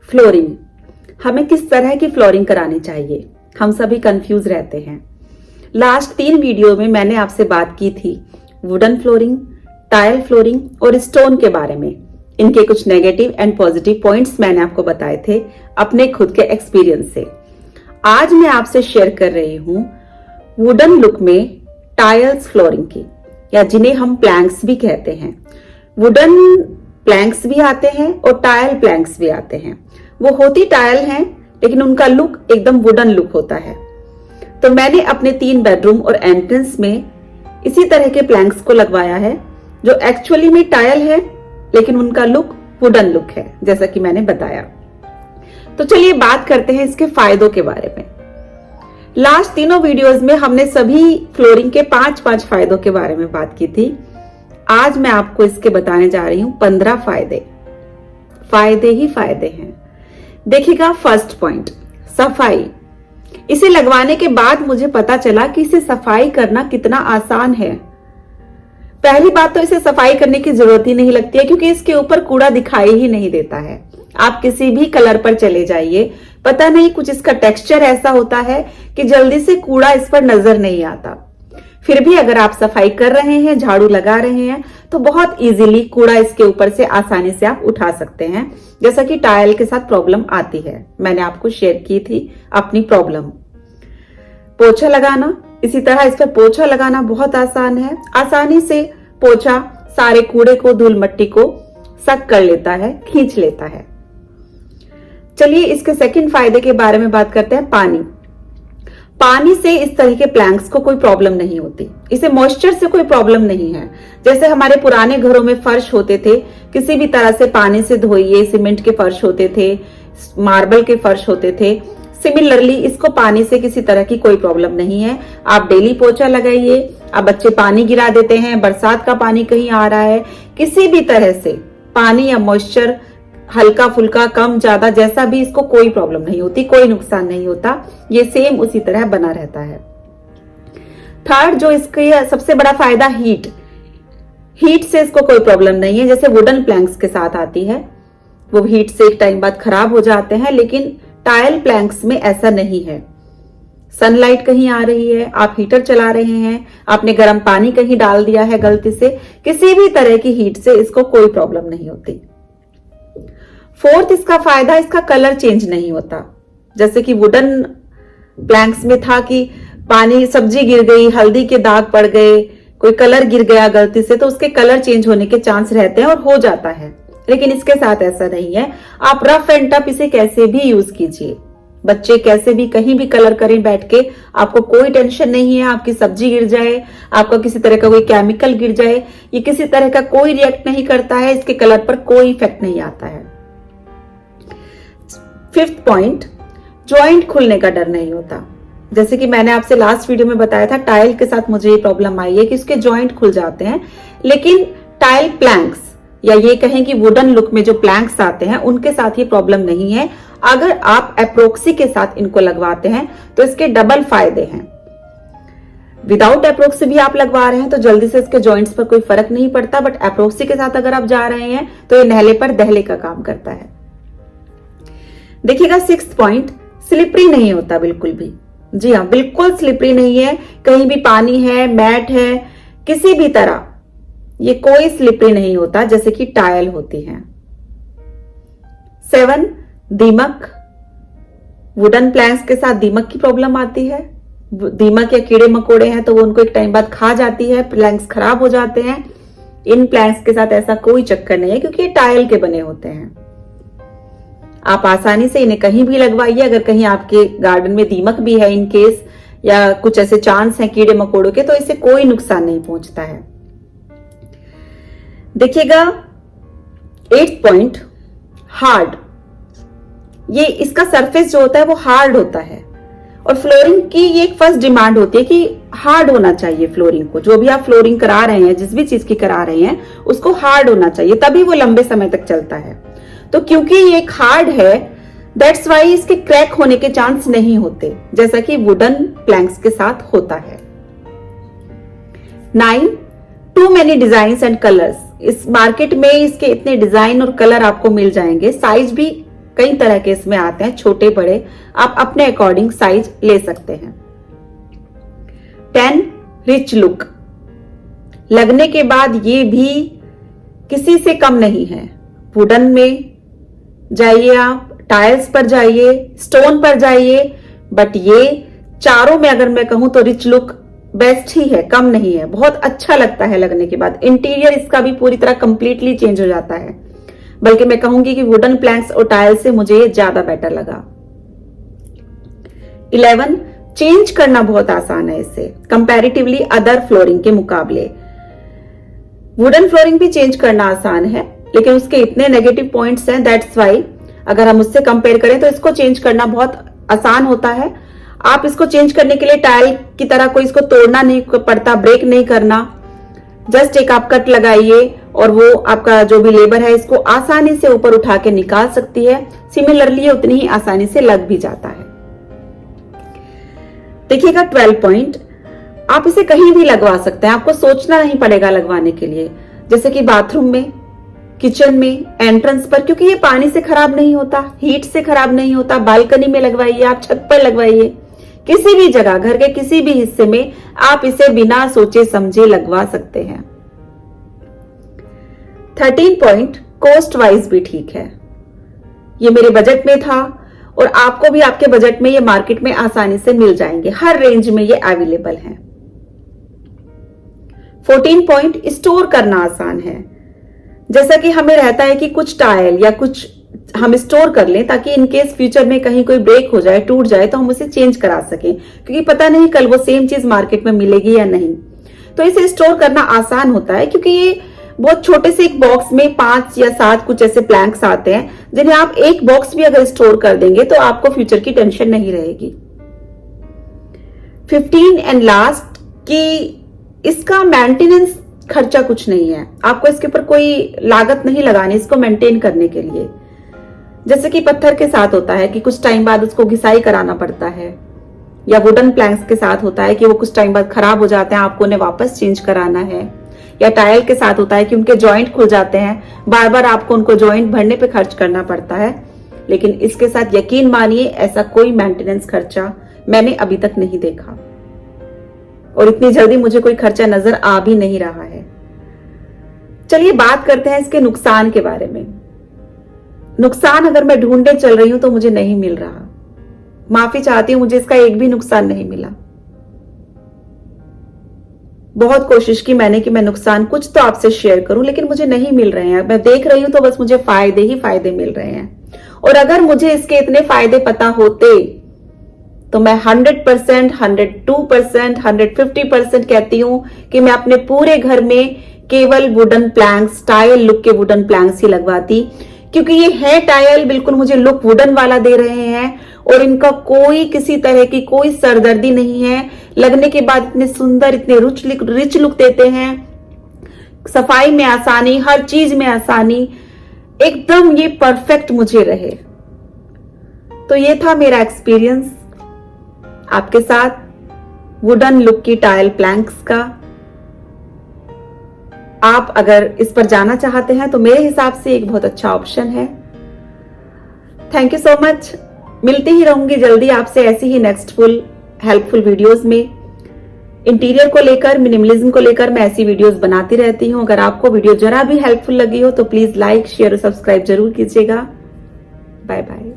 Flooring, हमें किस तरह की फ्लोरिंग करानी चाहिए, हम सभी कंफ्यूज रहते हैं। लास्ट 3 वीडियो में मैंने आपसे बात की थी वुडन फ्लोरिंग, टाइल फ्लोरिंग और स्टोन के बारे में। इनके कुछ नेगेटिव एंड पॉजिटिव पॉइंट्स मैंने आपको बताए थे अपने खुद के एक्सपीरियंस से। आज मैं आपसे शेयर कर रही हूं वुडन लुक में टाइल्स फ्लोरिंग की, या जिन्हें हम प्लैंक्स भी कहते हैं। वुडन प्लैंक्स भी आते हैं और टाइल प्लैंक्स भी आते हैं। वो होती टाइल हैं लेकिन उनका लुक एकदम वुडन लुक होता है। तो मैंने अपने 3 बेडरूम और एंट्रेंस में इसी तरह के प्लैंक्स को लगवाया है जो एक्चुअली में टाइल है लेकिन उनका लुक वुडन लुक है, जैसा कि मैंने बताया। तो चलिए बात करते हैं इसके फायदों के बारे में। लास्ट तीनों वीडियोस में हमने सभी फ्लोरिंग के 5-5 फायदों के बारे में बात की थी। आज मैं आपको इसके बताने जा रही हूं 15 फायदे। फायदे ही फायदे हैं। देखिएगा, फर्स्ट पॉइंट, सफाई। इसे लगवाने के बाद मुझे पता चला कि इसे सफाई करना कितना आसान है। पहली बात तो इसे सफाई करने की जरूरत ही नहीं लगती है क्योंकि इसके ऊपर कूड़ा दिखाई ही नहीं देता है। आप किसी भी कलर पर चले जाइए, पता नहीं कुछ इसका टेक्सचर ऐसा होता है कि जल्दी से कूड़ा इस पर नजर नहीं आता। फिर भी अगर आप सफाई कर रहे हैं, झाड़ू लगा रहे हैं, तो बहुत इजीली कूड़ा इसके ऊपर से आसानी से आप उठा सकते हैं, जैसा कि टाइल के साथ प्रॉब्लम आती है। मैंने आपको शेयर की थी अपनी प्रॉब्लम। पोछा लगाना, इसी तरह इस पर पोछा लगाना बहुत आसान है। आसानी से पोछा सारे कूड़े को, धूल मट्टी को सक कर लेता है, खींच लेता है। चलिए इसके सेकंड फायदे के बारे में बात करते हैं, पानी। पानी से इस तरह के प्लैंक्स को कोई प्रॉब्लम नहीं होती। इसे मॉइस्चर से कोई प्रॉब्लम नहीं है। जैसे हमारे पुराने घरों में फर्श होते थे, किसी भी तरह से पानी से धोइए, सीमेंट के फर्श होते थे, मार्बल के फर्श होते थे। सिमिलरली इसको पानी से किसी तरह की कोई प्रॉब्लम नहीं है। आप डेली पोछा लगाइए। अब बच्चे पानी गिरा देते हैं, बरसात का पानी कहीं आ रहा है, किसी भी तरह से पानी या मॉइस्चर हल्का फुल्का, कम ज्यादा, जैसा भी, इसको कोई प्रॉब्लम नहीं होती, कोई नुकसान नहीं होता। ये सेम उसी तरह बना रहता है। थर्ड, जो इसका सबसे बड़ा फायदा, हीट। हीट से इसको कोई प्रॉब्लम नहीं है, जैसे वुडन प्लैंक्स के साथ आती है। वो हीट से एक टाइम बाद खराब हो जाते हैं, लेकिन टाइल प्लैंक्स में ऐसा नहीं है। सनलाइट कहीं आ रही है, आप हीटर चला रहे हैं, आपने गर्म पानी कहीं डाल दिया है गलती से, किसी भी तरह की हीट से इसको कोई प्रॉब्लम नहीं होती। फोर्थ इसका फायदा, इसका कलर चेंज नहीं होता। जैसे कि वुडन प्लैंक्स में था कि पानी, सब्जी गिर गई, हल्दी के दाग पड़ गए, कोई कलर गिर गया गलती से, तो उसके कलर चेंज होने के चांस रहते हैं और हो जाता है। लेकिन इसके साथ ऐसा नहीं है। आप रफ एंड टफ इसे कैसे भी यूज कीजिए, बच्चे कैसे भी कहीं भी कलर करें बैठ के, आपको कोई टेंशन नहीं है। आपकी सब्जी गिर जाए, आपका किसी तरह का कोई केमिकल गिर जाए, ये किसी तरह का कोई रिएक्ट नहीं करता है, इसके कलर पर कोई इफेक्ट नहीं आता है। फिफ्थ पॉइंट, जॉइंट खुलने का डर नहीं होता। जैसे कि मैंने आपसे लास्ट वीडियो में बताया था, टाइल के साथ मुझे ये प्रॉब्लम आई है कि उसके जॉइंट खुल जाते हैं, लेकिन टाइल प्लैंक्स, या ये कहें कि वुडन लुक में जो प्लैंक्स आते हैं, उनके साथ ये प्रॉब्लम नहीं है। अगर आप एप्रोक्सी के साथ इनको लगवाते हैं तो इसके डबल फायदे हैं। विदाउट एप्रोक्सी भी आप लगवा रहे हैं तो जल्दी से इसके जॉइंट्स पर कोई फर्क नहीं पड़ता, बट एप्रोक्सी के साथ अगर आप जा रहे हैं तो ये नहले पर दहले का काम करता है। देखिएगा, सिक्स्थ पॉइंट, स्लिपरी नहीं होता बिल्कुल भी। जी हाँ, बिल्कुल स्लिपरी नहीं है। कहीं भी पानी है, मैट है, किसी भी तरह ये कोई स्लिपरी नहीं होता जैसे कि टाइल होती है। 7, दीमक। वुडन प्लैंक्स के साथ दीमक की प्रॉब्लम आती है। दीमक या कीड़े मकोड़े हैं तो वो उनको एक टाइम बाद खा जाती है, प्लैंक्स खराब हो जाते हैं। इन प्लैंक्स के साथ ऐसा कोई चक्कर नहीं है क्योंकि ये टाइल के बने होते हैं। आप आसानी से इन्हें कहीं भी लगवाइए। अगर कहीं आपके गार्डन में दीमक भी है इन केस, या कुछ ऐसे चांस हैं कीड़े मकोड़ों के, तो इससे कोई नुकसान नहीं पहुंचता है। देखिएगा, 8th पॉइंट, हार्ड। ये इसका सरफेस जो होता है वो हार्ड होता है, और फ्लोरिंग की ये एक फर्स्ट डिमांड होती है कि हार्ड होना चाहिए फ्लोरिंग को। जो भी आप फ्लोरिंग करा रहे हैं, जिस भी चीज की करा रहे हैं, उसको हार्ड होना चाहिए, तभी वो लंबे समय तक चलता है। तो क्योंकि ये एक हार्ड है, दैट्स वाई इसके क्रैक होने के चांस नहीं होते, जैसा कि वुडन प्लैंक्स के साथ होता है। 9, too many design and colours. इस मार्केट में इसके इतने डिजाइन और कलर आपको मिल जाएंगे, साइज भी कई तरह के इसमें आते हैं, छोटे बड़े, आप अपने अकॉर्डिंग साइज ले सकते हैं। 10 रिच लुक, लगने के बाद ये भी किसी से कम नहीं है। वुडन में जाइए, आप टाइल्स पर जाइए, स्टोन पर जाइए, बट ये चारों में अगर मैं कहूं तो रिच लुक बेस्ट ही है, कम नहीं है। बहुत अच्छा लगता है लगने के बाद। इंटीरियर इसका भी पूरी तरह कंप्लीटली चेंज हो जाता है, बल्कि मैं कहूंगी कि वुडन प्लैंक्स और टाइल्स से मुझे ये ज्यादा बेटर लगा। 11 चेंज करना बहुत आसान है इससे कंपैरेटिवली अदर फ्लोरिंग के मुकाबले। वुडन फ्लोरिंग भी चेंज करना आसान है, लेकिन उसके इतने नेगेटिव पॉइंट्स हैं, दैट्स वाई अगर हम उससे कंपेयर करें तो इसको चेंज करना बहुत आसान होता है। आप इसको चेंज करने के लिए टाइल की तरह कोई इसको तोड़ना नहीं पड़ता, ब्रेक नहीं करना, जस्ट एक आप कट लगाइए और वो आपका जो भी लेबर है इसको आसानी से ऊपर उठा के निकाल सकती है। सिमिलरली ये उतनी ही आसानी से लग भी जाता है। देखिएगा 12 पॉइंट, आप इसे कहीं भी लगवा सकते हैं, आपको सोचना नहीं पड़ेगा लगवाने के लिए, जैसे कि बाथरूम में, किचन में, एंट्रेंस पर, क्योंकि ये पानी से खराब नहीं होता, हीट से खराब नहीं होता। बालकनी में लगवाइए, आप छत पर लगवाइए, किसी भी जगह, घर के किसी भी हिस्से में आप इसे बिना सोचे समझे लगवा सकते हैं। 13 पॉइंट, कॉस्ट वाइज भी ठीक है, ये मेरे बजट में था और आपको भी आपके बजट में ये मार्केट में आसानी से मिल जाएंगे, हर रेंज में ये अवेलेबल है। 14 पॉइंट, स्टोर करना आसान है। जैसा कि हमें रहता है कि कुछ टाइल या कुछ हम स्टोर कर लें ताकि इनकेस फ्यूचर में कहीं कोई ब्रेक हो जाए, टूट जाए, तो हम उसे चेंज करा सकें, क्योंकि पता नहीं कल वो सेम चीज मार्केट में मिलेगी या नहीं। तो इसे स्टोर करना आसान होता है, क्योंकि ये बहुत छोटे से एक बॉक्स में 5 या 7 कुछ ऐसे प्लैंक्स आते हैं, जिन्हें आप एक बॉक्स भी अगर स्टोर कर देंगे तो आपको फ्यूचर की टेंशन नहीं रहेगी। 15 एंड लास्ट, कि इसका मेंटेनेंस खर्चा कुछ नहीं है, आपको इसके ऊपर कोई लागत नहीं लगानी इसको मेंटेन करने के लिए। जैसे कि पत्थर के साथ होता है कि कुछ टाइम बाद उसको घिसाई कराना पड़ता है, या वुडन प्लैंक्स के साथ होता है कि वो कुछ टाइम बाद खराब हो जाते हैं, आपको उन्हें वापस चेंज कराना है, या टाइल के साथ होता है कि उनके जॉइंट खुल जाते हैं, बार बार आपको उनको जॉइंट भरने पे खर्च करना पड़ता है। लेकिन इसके साथ यकीन मानिए ऐसा कोई मेंटेनेंस खर्चा मैंने अभी तक नहीं देखा, और इतनी जल्दी मुझे कोई खर्चा नजर आ भी नहीं रहा है। चलिए बात करते हैं इसके नुकसान के बारे में। नुकसान अगर मैं ढूंढने चल रही हूं तो मुझे नहीं मिल रहा, माफी चाहती हूं, मुझे इसका एक भी नुकसान नहीं मिला। बहुत कोशिश की मैंने कि मैं नुकसान कुछ तो आपसे शेयर करूं, लेकिन मुझे नहीं मिल रहे हैं। मैं देख रही हूं तो बस मुझे फायदे ही फायदे मिल रहे हैं, और अगर मुझे इसके इतने फायदे पता होते तो मैं 100%, 102%, 150% कहती हूं कि मैं अपने पूरे घर में केवल वुडन प्लैंक्स, टाइल लुक के वुडन प्लैंक्स ही लगवाती, क्योंकि ये है टाइल बिल्कुल मुझे लुक वुडन वाला दे रहे हैं, और इनका कोई किसी तरह की कोई सरदर्दी नहीं है। लगने के बाद इतने सुंदर, इतने रिच लुक देते हैं, सफाई में आसानी, हर चीज में आसानी, एकदम ये परफेक्ट मुझे रहे। तो ये था मेरा एक्सपीरियंस आपके साथ वुडन लुक की टाइल प्लैंक्स का। आप अगर इस पर जाना चाहते हैं तो मेरे हिसाब से एक बहुत अच्छा ऑप्शन है। Thank you so much. मिलती ही रहूंगी जल्दी आपसे ऐसी ही नेक्स्टफुल हेल्पफुल वीडियोस में। इंटीरियर को लेकर, मिनिमलिज्म को लेकर मैं ऐसी वीडियोस बनाती रहती हूं। अगर आपको वीडियो जरा भी हेल्पफुल लगी हो तो प्लीज लाइक, शेयर और सब्सक्राइब जरूर कीजिएगा। Bye bye.